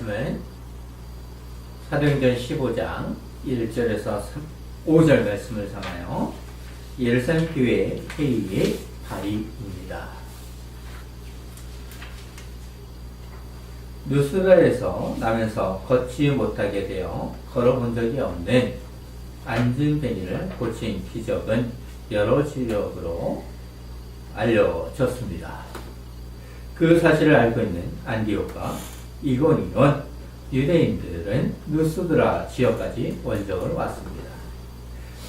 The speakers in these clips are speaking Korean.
말씀은 사도행전 15장 1절에서 5절 말씀을 전하여 예루살렘 교회 회의의 발의입니다. 누스라에서 나면서 걷지 못하게 되어 걸어본 적이 없는 안진뱅이를 고친 기적은 여러 지역으로 알려졌습니다. 그 사실을 알고 있는 안디옥과 이고니온 유대인들은 누스드라 지역까지 원정을 왔습니다.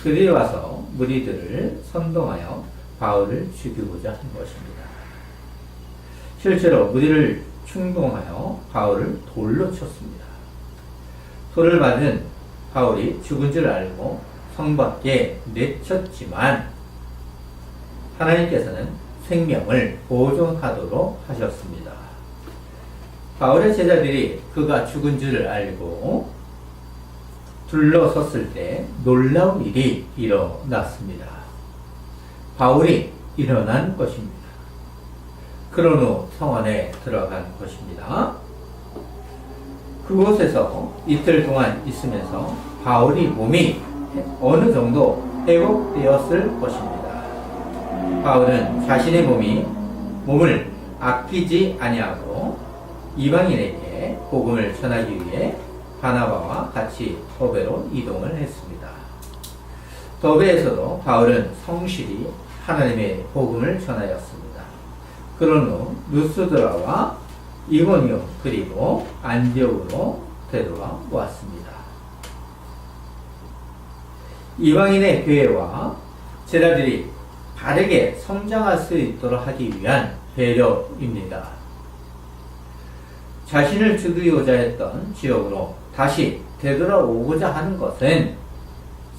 그들이 와서 무리들을 선동하여 바울을 죽이고자 한 것입니다. 실제로 무리를 충동하여 바울을 돌로 쳤습니다. 돌을 맞은 바울이 죽은 줄 알고 성 밖에 내쳤지만 하나님께서는 생명을 보존하도록 하셨습니다. 바울의 제자들이 그가 죽은 줄 알고 둘러섰을 때 놀라운 일이 일어났습니다. 바울이 일어난 것입니다. 그런 후 성 안에 들어간 것입니다. 그곳에서 이틀 동안 있으면서 바울이 몸이 어느 정도 회복되었을 것입니다. 바울은 자신의 몸을 아끼지 아니하고 이방인에게 복음을 전하기 위해 바나바와 같이 더베로 이동을 했습니다. 더베에서도 바울은 성실히 하나님의 복음을 전하였습니다. 그런 후 누스드라와 이고니온 그리고 안디옥으로 되돌아왔습니다. 이방인의 교회와 제자들이 바르게 성장할 수 있도록 하기 위한 배려입니다. 자신을 죽이고자 했던 지역으로 다시 되돌아오고자 하는 것은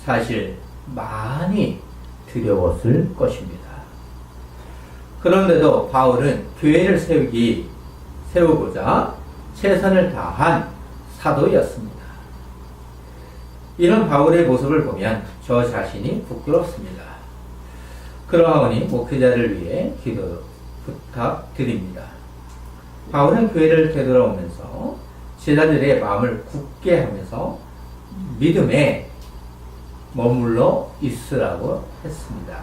사실 많이 두려웠을 것입니다. 그런데도 바울은 교회를 세우고자 최선을 다한 사도였습니다. 이런 바울의 모습을 보면 저 자신이 부끄럽습니다. 그러하오니 목회자를 위해 기도 부탁드립니다. 바울은 교회를 되돌아오면서 제자들의 마음을 굳게 하면서 믿음에 머물러 있으라고 했습니다.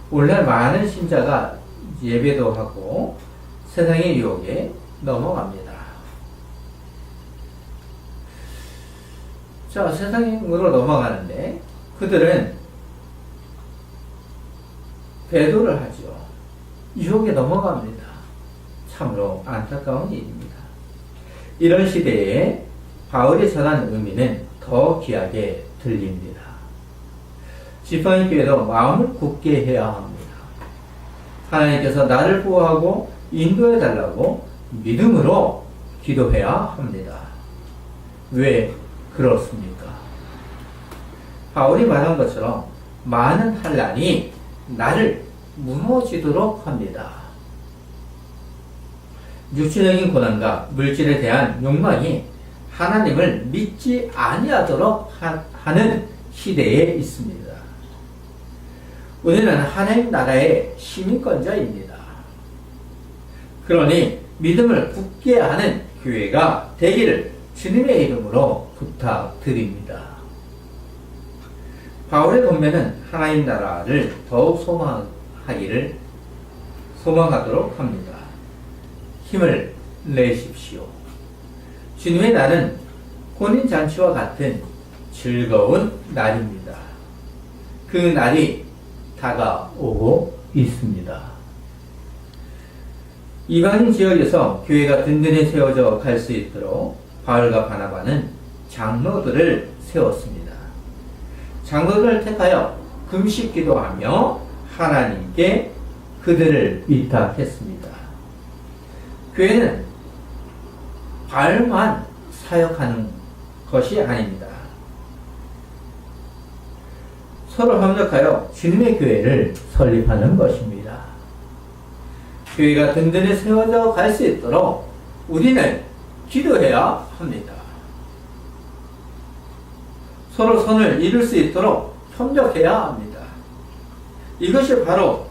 오늘날 많은 신자가 예배도 하고 세상의 유혹에 넘어갑니다. 자, 세상으로 넘어가는데 그들은 배도를 하죠. 유혹에 넘어갑니다. 참으로 안타까운 일입니다. 이런 시대에 바울이 전한 의미는 더 귀하게 들립니다. 지팡이 교회도 마음을 굳게 해야 합니다. 하나님께서 나를 보호하고 인도해 달라고 믿음으로 기도해야 합니다. 왜 그렇습니까? 바울이 말한 것처럼 많은 환난이 나를 무너지도록 합니다. 육체적인 고난과 물질에 대한 욕망이 하나님을 믿지 아니하도록 하는 시대에 있습니다. 우리는 하나님 나라의 시민권자입니다. 그러니 믿음을 굳게 하는 교회가 되기를 주님의 이름으로 부탁드립니다. 바울의 본면은 하나님 나라를 더욱 소망하도록 합니다. 힘을 내십시오. 주님의 날은 혼인잔치와 같은 즐거운 날입니다. 그 날이 다가오고 있습니다. 이방인 지역에서 교회가 든든히 세워져 갈 수 있도록 바울과 바나바는 장로들을 세웠습니다. 장로들을 택하여 금식 기도하며 하나님께 그들을 위탁했습니다. 교회는 바울만 사역하는 것이 아닙니다. 서로 협력하여 주님의 교회를 설립하는 것입니다. 교회가 든든히 세워져 갈 수 있도록 우리는 기도해야 합니다. 서로 선을 이룰 수 있도록 협력해야 합니다. 이것이 바로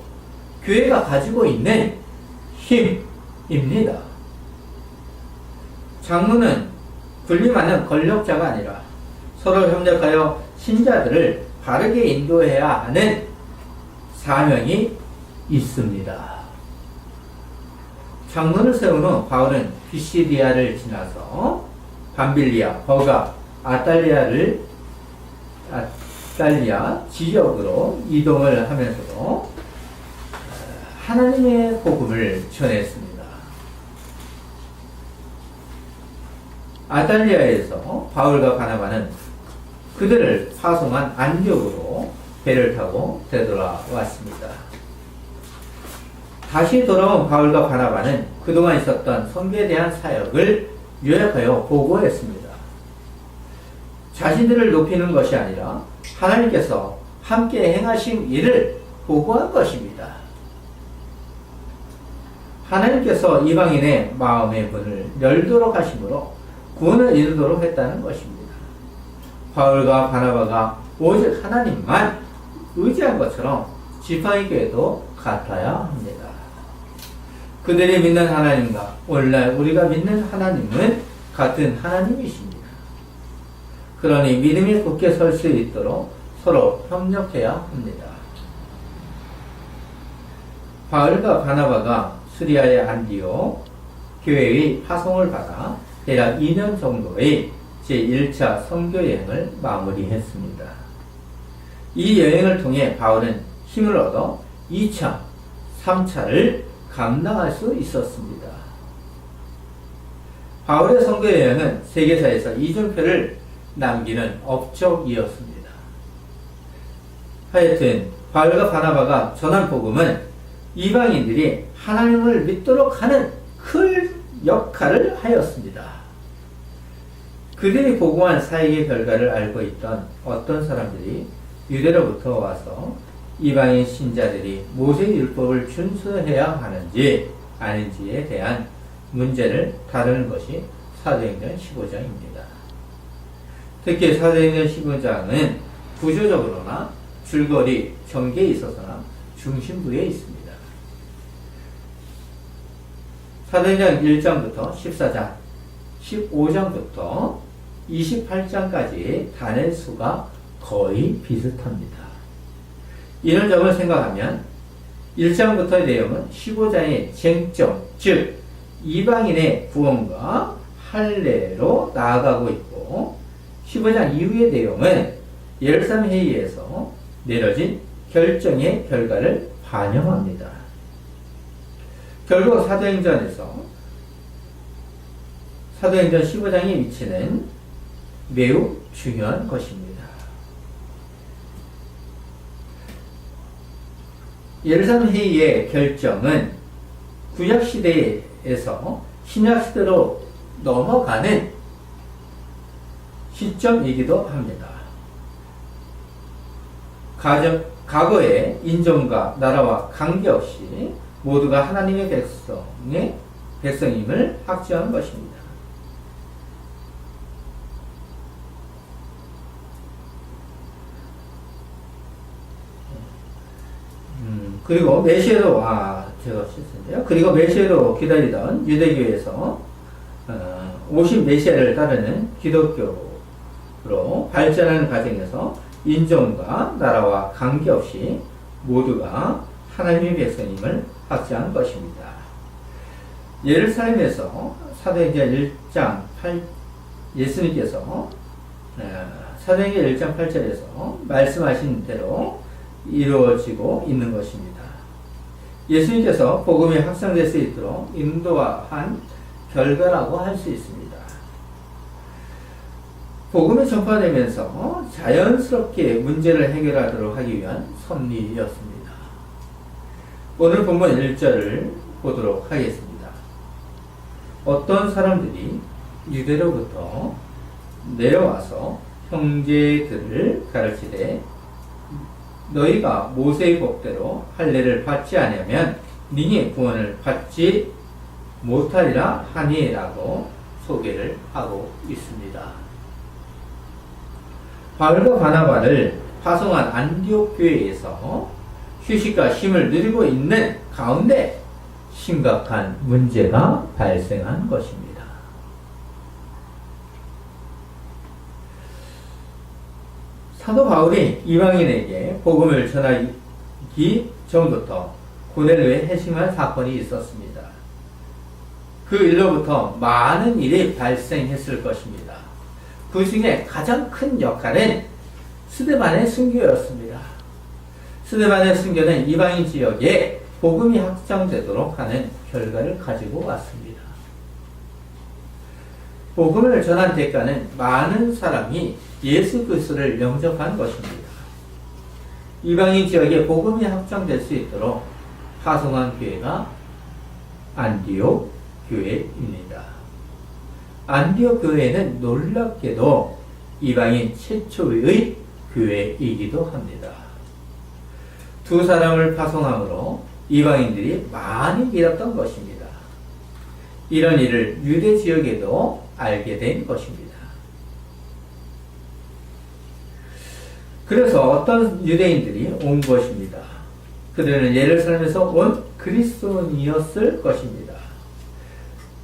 교회가 가지고 있는 힘입니다. 장로는 군림하는 권력자가 아니라 서로 협력하여 신자들을 바르게 인도해야 하는 사명이 있습니다. 장로를 세운 후 바울은 비시디아를 지나서 밤빌리아, 버가, 아탈리아 지역으로 이동을 하면서도 하나님의 복음을 전했습니다. 아탈리아에서 바울과 바나바는 그들을 파송한 안디옥으로 배를 타고 되돌아왔습니다. 다시 돌아온 바울과 바나바는 그동안 있었던 선교에 대한 사역을 요약하여 보고했습니다. 자신들을 높이는 것이 아니라 하나님께서 함께 행하신 일을 보고한 것입니다. 하나님께서 이방인의 마음의 문을 열도록 하심으로 구원을 이루도록 했다는 것입니다. 바울과 바나바가 오직 하나님만 의지한 것처럼 지팡이 교회도 같아야 합니다. 그들이 믿는 하나님과 오늘날 우리가 믿는 하나님은 같은 하나님이십니다. 그러니 믿음이 굳게 설 수 있도록 서로 협력해야 합니다. 바울과 바나바가 시리아의 안디옥 교회의 파송을 받아 대략 2년 정도의 제1차 선교여행을 마무리했습니다. 이 여행을 통해 바울은 힘을 얻어 2차, 3차를 감당할 수 있었습니다. 바울의 선교여행은 세계사에서 이중표를 남기는 업적이었습니다. 하여튼 바울과 바나바가 전한 복음은 이방인들이 하나님을 믿도록 하는 큰 역할을 하였습니다. 그들이 보고한 사역의 결과를 알고 있던 어떤 사람들이 유대로부터 와서 이방인 신자들이 모세율법을 준수해야 하는지 아닌지에 대한 문제를 다루는 것이 사도행전 15장입니다. 특히 사도행전 15장은 구조적으로나 줄거리, 전개에 있어서나 중심부에 있습니다. 사도행전 1장부터 14장, 15장부터 28장까지의 단의 수가 거의 비슷합니다. 이런 점을 생각하면 1장부터의 내용은 15장의 쟁점, 즉 이방인의 구원과 할례로 나아가고 있고 15장 이후의 내용은 예루살렘 회의에서 내려진 결정의 결과를 반영합니다. 결국 사도행전 15장의 위치는 매우 중요한 것입니다. 예루살렘 회의의 결정은 구약시대에서 신약시대로 넘어가는 시점이기도 합니다. 과거의 인종과 나라와 관계없이 모두가 하나님의 백성임을 확증한 것입니다. 그리고 메시아로 제가 실수인데요. 그리고 메시아로 기다리던 유대교에서 오신 메시아를 따르는 기독교로 발전하는 과정에서 인종과 나라와 관계없이 모두가 하나님의 백성임을 확증한 것입니다. 예루살렘에서 사도행전 1장 8 예수님께서 사도행전 1장 8절에서 말씀하신 대로 이루어지고 있는 것입니다. 예수님께서 복음이 확산될 수 있도록 인도한 결과라고 할 수 있습니다. 복음이 전파되면서 자연스럽게 문제를 해결하도록 하기 위한 섭리였습니다. 오늘 본문 1절을 보도록 하겠습니다. 어떤 사람들이 유대로부터 내려와서 형제들을 가르치되 너희가 모세의 법대로 할례를 받지 아니하면 능히 구원을 받지 못하리라 하니라고 소개를 하고 있습니다. 바울과 바나바를 파송한 안디옥 교회에서 휴식과 쉼을 누리고 있는 가운데 심각한 문제가 발생한 것입니다. 사도 바울이 이방인에게 복음을 전하기 전부터 고넬료에 회심한 사건이 있었습니다. 그 일로부터 많은 일이 발생했을 것입니다. 그 중에 가장 큰 역할은 스데반의 순교였습니다. 스데반의 순교는 이방인 지역에 복음이 확장되도록 하는 결과를 가지고 왔습니다. 복음을 전한 대가는 많은 사람이 예수 그리스도를 영접한 것입니다. 이방인 지역에 복음이 확장될 수 있도록 파송한 교회가 안디옥 교회입니다. 안디옥 교회는 놀랍게도 이방인 최초의 교회이기도 합니다. 두 사람을 파송함으로 이방인들이 많이 잃었던 것입니다. 이런 일을 유대 지역에도 알게 된 것입니다. 그래서 어떤 유대인들이 온 것입니다. 그들은 예루살렘에서 온 그리스도인이었을 것입니다.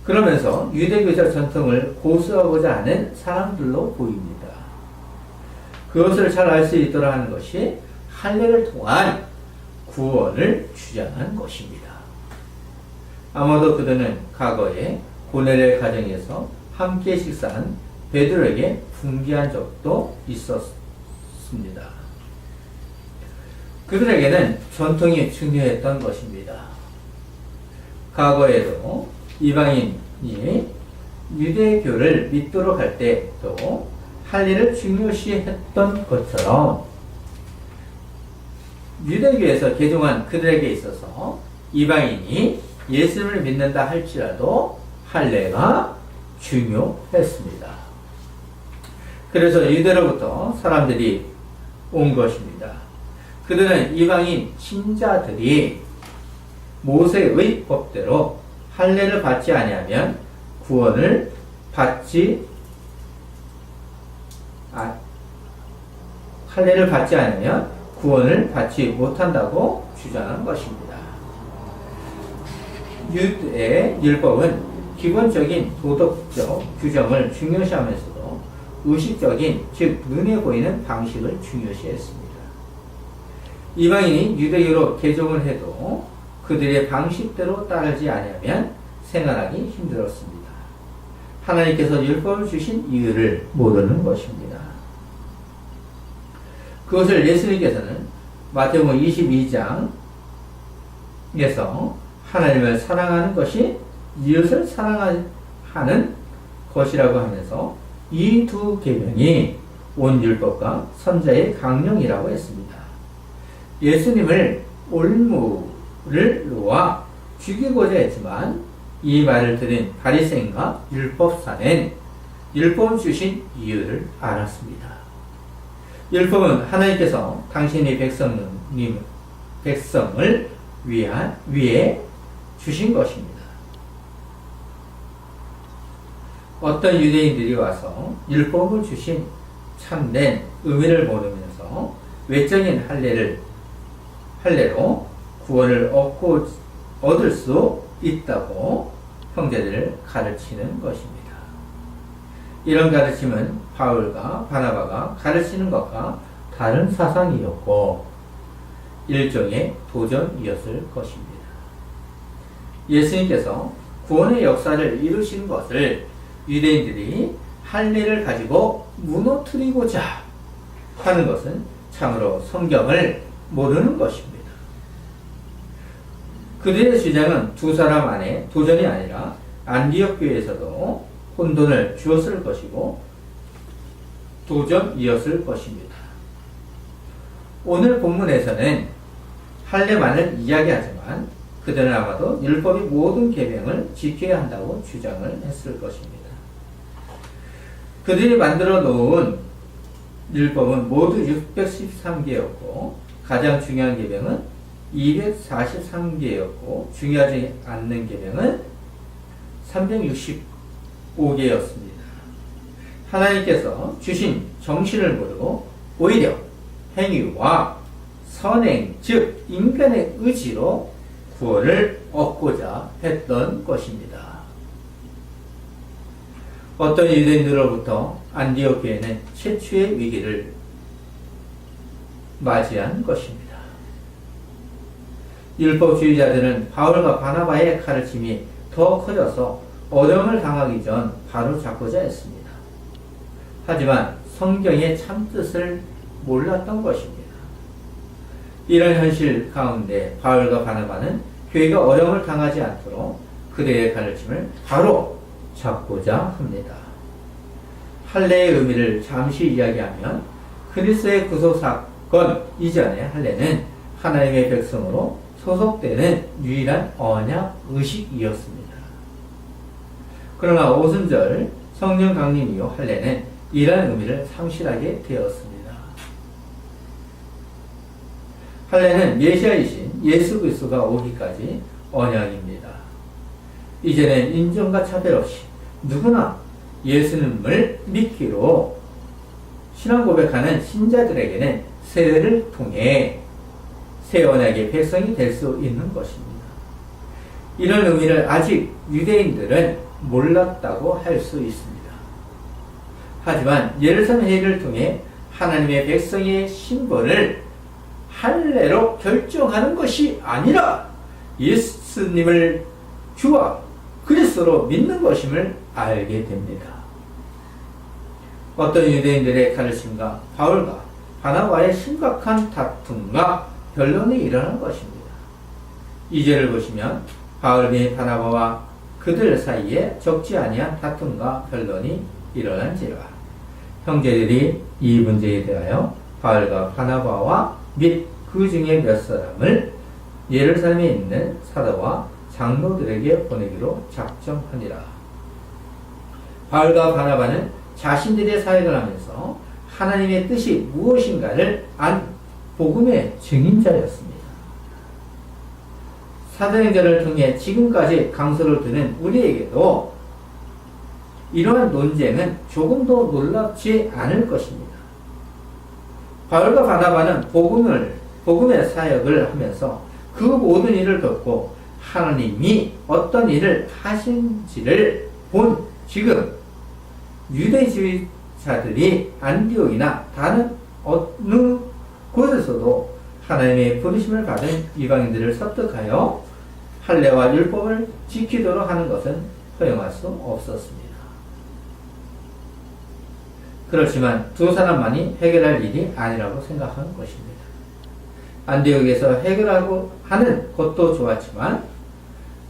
그러면서 유대교적 전통을 고수하고자 하는 사람들로 보입니다. 그것을 잘 알 수 있도록 하는 것이 할례를 통한 구원을 주장한 것입니다. 아마도 그들은 과거에 고넬의 가정에서 함께 식사한 베드로에게 분개한 적도 있었습니다. 그들에게는 전통이 중요했던 것입니다. 과거에도 이방인이 유대교를 믿도록 할 때도 할례를 중요시했던 것처럼 유대교에서 개종한 그들에게 있어서 이방인이 예수를 믿는다 할지라도 할례가 중요했습니다. 그래서 유대로부터 사람들이 온 것입니다. 그들은 이방인 신자들이 모세의 법대로 할례를 받지 아니하면 구원을 받지 못한다고 주장한 것입니다. 유대 율법은 기본적인 도덕적 규정을 중요시하면서도 의식적인, 즉 눈에 보이는 방식을 중요시했습니다. 이방인이 유대교로 개종을 해도 그들의 방식대로 따르지 아니하면 생활하기 힘들었습니다. 하나님께서 율법을 주신 이유를 모르는 것입니다. 그것을 예수님께서는 마태복음 22장에서 하나님을 사랑하는 것이 이웃을 사랑하는 것이라고 하면서 이 두 계명이 온 율법과 선자의 강령이라고 했습니다. 예수님을 올무를 놓아 죽이고자 했지만 이 말을 들은 바리새인과 율법사는 율법 주신 이유를 알았습니다. 율법은 하나님께서 당신의 백성을 위해 주신 것입니다. 어떤 유대인들이 와서 율법을 주신 참된 의미를 모르면서 외적인 할례로 구원을 얻을 수 있다고 형제들을 가르치는 것입니다. 이런 가르침은 바울과 바나바가 가르치는 것과 다른 사상이었고 일종의 도전이었을 것입니다. 예수님께서 구원의 역사를 이루신 것을 유대인들이 할례를 가지고 무너뜨리고자 하는 것은 참으로 성경을 모르는 것입니다. 그들의 주장은 두 사람 안에 도전이 아니라 안디옥 교회에서도 혼돈을 주었을 것이고 도전이었을 것입니다. 오늘 본문에서는 할례만을 이야기하지만 그들은 아마도 율법의 모든 계명을 지켜야 한다고 주장을 했을 것입니다. 그들이 만들어 놓은 율법은 모두 613개였고 가장 중요한 계명은 243개였고 중요하지 않는 계명은 365개였습니다. 하나님께서 주신 정신을 모르고 오히려 행위와 선행, 즉 인간의 의지로 구원을 얻고자 했던 것입니다. 어떤 유대인들로부터 안디옥 교회는 최초의 위기를 맞이한 것입니다. 율법주의자들은 바울과 바나바의 가르침이 더 커져서 어려움을 당하기 전 바로 잡고자 했습니다. 하지만 성경의 참뜻을 몰랐던 것입니다. 이런 현실 가운데 바울과 바나바는 교회가 어려움을 당하지 않도록 그들의 가르침을 바로 잡고자 합니다. 할례의 의미를 잠시 이야기하면 그리스도의 구속사건 이전에 할례는 하나님의 백성으로 소속되는 유일한 언약 의식이었습니다. 그러나 오순절 성령 강림 이후 할례는 이러한 의미를 상실하게 되었습니다. 할례는 메시아이신 예수 그리스도가 오기까지 언약입니다. 이제는 인종과 차별 없이 누구나 예수님을 믿기로 신앙 고백하는 신자들에게는 세례를 통해 새 언약의 백성이 될 수 있는 것입니다. 이런 의미를 아직 유대인들은 몰랐다고 할 수 있습니다. 하지만 예루살렘 회의를 통해 하나님의 백성의 신분을 할례로 결정하는 것이 아니라 예수님을 주와 그리스도로 믿는 것임을 알게 됩니다. 어떤 유대인들의 가르침과 바울과 바나바의 심각한 다툼과 변론이 일어난 것입니다. 2절을 보시면 바울 및 바나바와 그들 사이에 적지 아니한 다툼과 변론이 일어난지라. 형제들이 이 문제에 대하여 바울과 바나바와 및 그 중에 몇 사람을 예루살렘에 있는 사도와 장로들에게 보내기로 작정하니라. 바울과 바나바는 자신들의 사역을 하면서 하나님의 뜻이 무엇인가를 안 복음의 증인자였습니다. 사도행전을 통해 지금까지 강서를 듣는 우리에게도 이러한 논쟁은 조금도 놀랍지 않을 것입니다. 바울과 바나바는 복음의 사역을 하면서 그 모든 일을 겪고 하나님이 어떤 일을 하신지를 본 지금 유대주의자들이 안디옥이나 다른 어느 곳에서도 하나님의 부르심을 받은 이방인들을 설득하여 할례와 율법을 지키도록 하는 것은 허용할 수 없었습니다. 그렇지만 두 사람만이 해결할 일이 아니라고 생각하는 것입니다. 안디옥에서 해결하고 하는 것도 좋았지만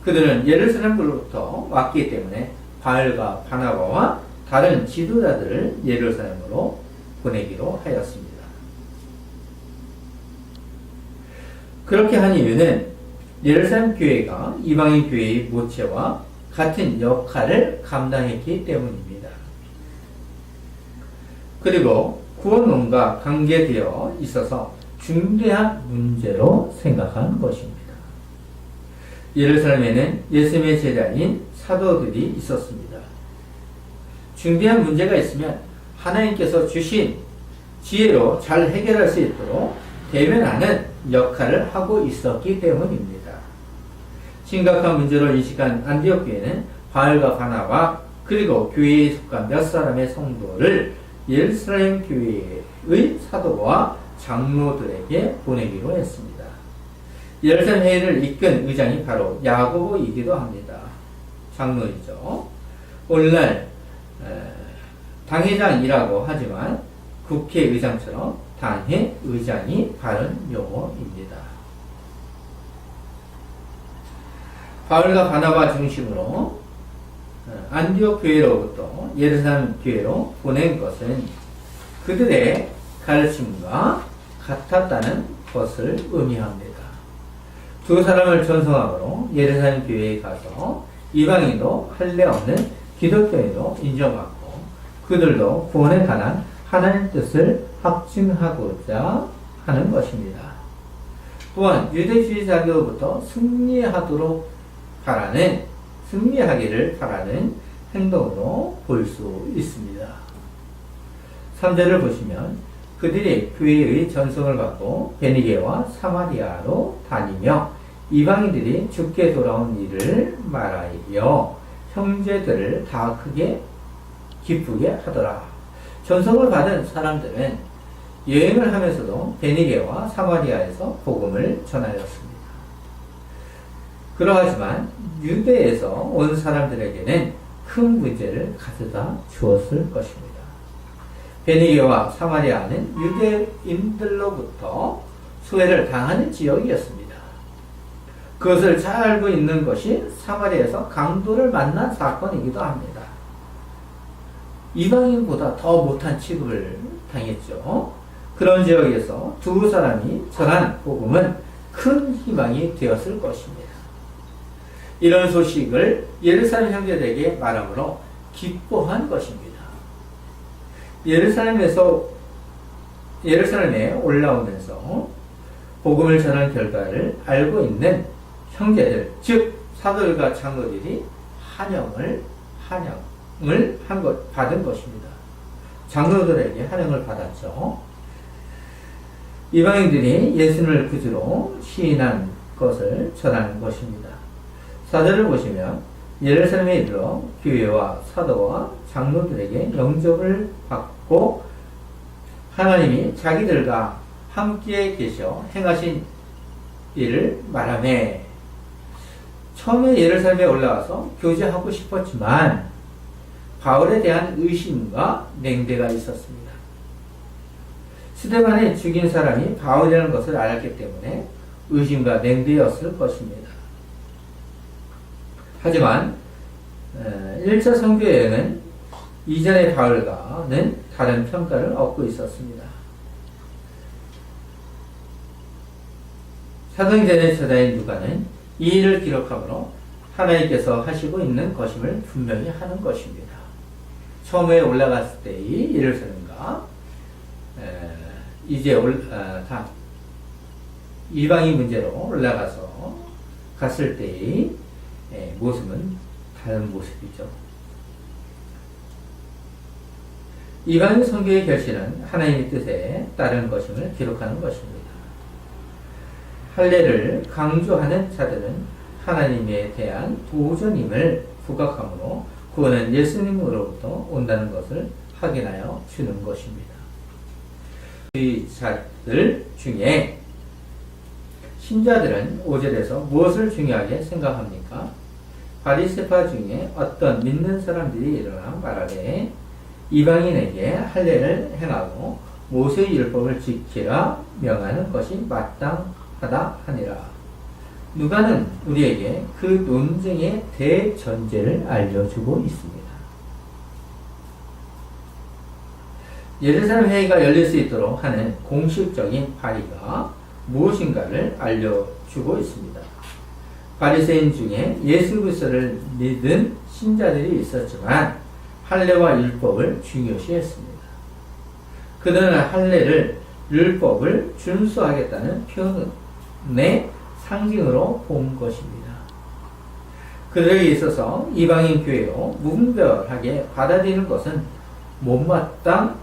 그들은 예루살렘으로부터 왔기 때문에 바울과 바나바와 다른 지도자들을 예루살렘으로 보내기로 하였습니다. 그렇게 한 이유는 예루살렘 교회가 이방인 교회의 모체와 같은 역할을 감당했기 때문입니다. 그리고 구원론과 관계되어 있어서 중대한 문제로 생각한 것입니다. 예루살렘에는 예수님의 제자인 사도들이 있었습니다. 중대한 문제가 있으면 하나님께서 주신 지혜로 잘 해결할 수 있도록 대면하는 역할을 하고 있었기 때문입니다. 심각한 문제로 인식한 안디옥 교회는 바울과 바나바 그리고 교회에 속한 몇 사람의 성도를 예루살렘 교회의 사도와 장로들에게 보내기로 했습니다. 예루살렘 회의를 이끈 의장이 바로 야고보이기도 합니다. 장로이죠. 오늘날 당회장이라고 하지만 국회의장처럼 당회의장이 바른 용어입니다. 바울과 바나바 중심으로 안디옥 교회로부터 예루살렘 교회로 보낸 것은 그들의 가르침과 같았다는 것을 의미합니다. 두 사람을 전송함으로 예루살렘 교회에 가서 이방인도 할례 없는 기독교인도 인정받고 그들도 구원에 관한 하나님 뜻을 확증하고자 하는 것입니다. 또한 유대주의자들로부터 승리하기를 바라는 행동으로 볼 수 있습니다. 3절을 보시면 그들이 교회의 전송을 받고 베니게와 사마리아로 다니며 이방인들이 죽게 돌아온 일을 말하여 형제들을 다 크게 기쁘게 하더라. 전송을 받은 사람들은 여행을 하면서도 베니게와 사마리아에서 복음을 전하였습니다. 그러하지만 유대에서 온 사람들에게는 큰 문제를 가져다 주었을 것입니다. 베니게와 사마리아는 유대인들로부터 소외를 당하는 지역이었습니다. 그것을 잘 알고 있는 것이 사마리아에서 강도를 만난 사건이기도 합니다. 이방인보다 더 못한 취급을 당했죠. 그런 지역에서 두 사람이 전한 복음은 큰 희망이 되었을 것입니다. 이런 소식을 예루살렘 형제들에게 말함으로 기뻐한 것입니다. 예루살렘에 올라오면서 복음을 전한 결과를 알고 있는 형제들, 즉 사도들과 장로들이 환영을 받은 것입니다. 장로들에게 환영을 받았죠. 이방인들이 예수님을 구주로 시인한 것을 전하는 것입니다. 사도를 보시면 예루살렘에 이르러 교회와 사도와 장로들에게 영접을 받고 하나님이 자기들과 함께 계셔 행하신 일을 말하며, 처음에 예루살렘에 올라와서 교제하고 싶었지만 바울에 대한 의심과 냉대가 있었습니다. 스데반을 죽인 사람이 바울이라는 것을 알았기 때문에 의심과 냉대였을 것입니다. 하지만 1차 선교여행은 이전의 바울과는 다른 평가를 얻고 있었습니다. 사도행전의 저자인 누가는 이 일을 기록함으로 하나님께서 하시고 있는 것임을 분명히 하는 것입니다. 처음에 올라갔을 때의 예루살렘과 이제 다 이방인 문제로 올라가서 갔을 때의 모습은 다른 모습이죠. 이방인 선교의 결실은 하나님의 뜻에 따른 것임을 기록하는 것입니다. 할례를 강조하는 자들은 하나님에 대한 도전임을 부각하므로 구원은 예수님으로부터 온다는 것을 확인하여 주는 것입니다. 이 자들 중에 신자들은 5절에서 무엇을 중요하게 생각합니까? 바리새파 중에 어떤 믿는 사람들이 일어나 말하되 이방인에게 할례를 행하고 모세의 율법을 지키라 명하는 것이 마땅하다 하니라. 누가는 우리에게 그 논쟁의 대전제를 알려주고 있습니다. 예루살렘 회의가 열릴 수 있도록 하는 공식적인 발의가 무엇인가를 알려주고 있습니다. 바리새인 중에 예수 그리스도를 믿은 신자들이 있었지만 할례와 율법을 중요시했습니다. 그들은 할례를 율법을 준수하겠다는 표현의 상징으로 본 것입니다. 그들에게 있어서 이방인 교회로 무분별하게 받아들이는 것은 못마땅했습니다.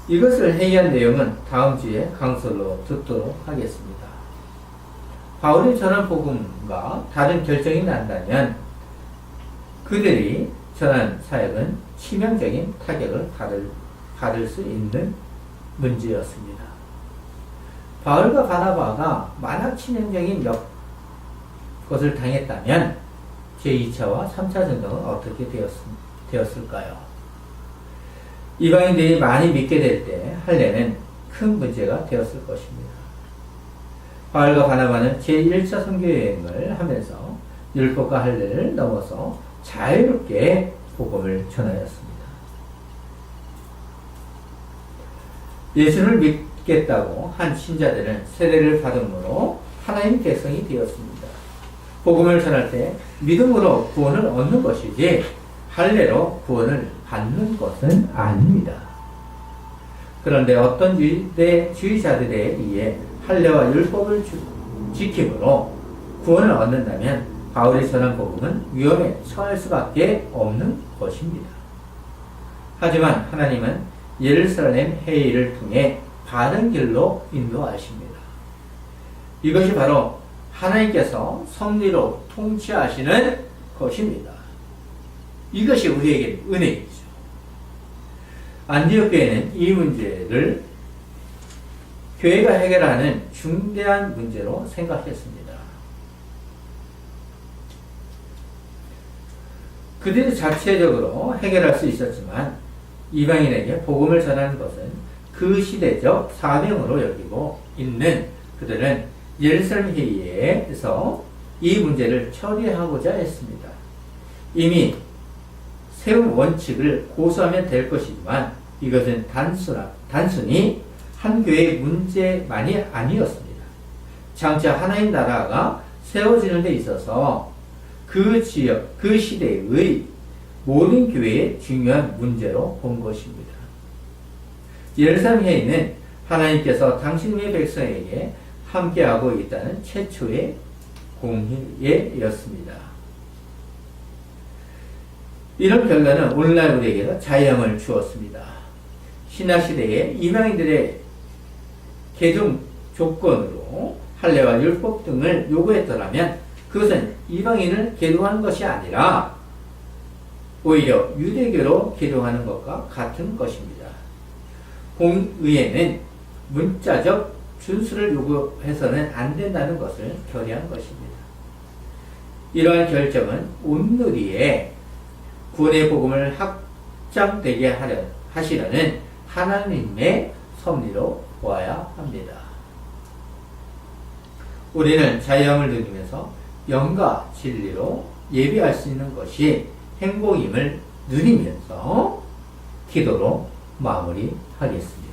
이것을 회의한 내용은 다음 주에 강설로 듣도록 하겠습니다. 바울이 전한 복음과 다른 결정이 난다면 그들이 전한 사역은 치명적인 타격을 받을 수 있는 문제였습니다. 바울과 바나바가 만약 치명적인 것을 당했다면 제2차와 3차 전쟁은 어떻게 되었을까요? 이방인들이 많이 믿게 될 때 할례는 큰 문제가 되었을 것입니다. 바울과 바나바는 제1차 선교여행을 하면서 율법과 할례를 넘어서 자유롭게 복음을 전하였습니다. 예수를 믿겠다고 한 신자들은 세례를 받음으로 하나님의 백성이 되었습니다. 복음을 전할 때 믿음으로 구원을 얻는 것이지 할례로 구원을 받는 것은 아닙니다. 그런데 어떤 유대주의자들에 의해 할례와 율법을 지킴으로 구원을 얻는다면 바울이 전한 복음은 위험에 처할 수밖에 없는 것입니다. 하지만 하나님은 예루살렘 회의를 통해 바른 길로 인도하십니다. 이것이 바로 하나님께서 섭리로 통치하시는 것입니다. 이것이 우리에게 은혜이죠. 안디옥 교회는 이 문제를 교회가 해결하는 중대한 문제로 생각했습니다. 그들이 자체적으로 해결할 수 있었지만 이방인에게 복음을 전하는 것은 그 시대적 사명으로 여기고 있는 그들은 예루살렘 회의에서 이 문제를 처리하고자 했습니다. 이미 세운 원칙을 고수하면 될 것이지만 이것은 단순히 한 교회의 문제만이 아니었습니다. 장차 하나님 나라가 세워지는 데 있어서 그 지역, 그 시대의 모든 교회의 중요한 문제로 본 것입니다. 예루살렘 회의는 하나님께서 당신의 백성에게 함께하고 있다는 최초의 공의였습니다. 이런 결과는 오늘날 우리에게도 자영을 주었습니다. 신학시대에 이방인들의 개종 조건으로 할례와 율법 등을 요구했더라면 그것은 이방인을 계종하는 것이 아니라 오히려 유대교로 계종하는 것과 같은 것입니다. 공의회는 문자적 준수를 요구해서는 안 된다는 것을 결의한 것입니다. 이러한 결정은 온누리에 구원의 복음을 확장되게 하시려는 하나님의 섭리로 보아야 합니다. 우리는 자유함을 누리면서 영과 진리로 예배할 수 있는 것이 행복임을 누리면서 기도로 마무리하겠습니다.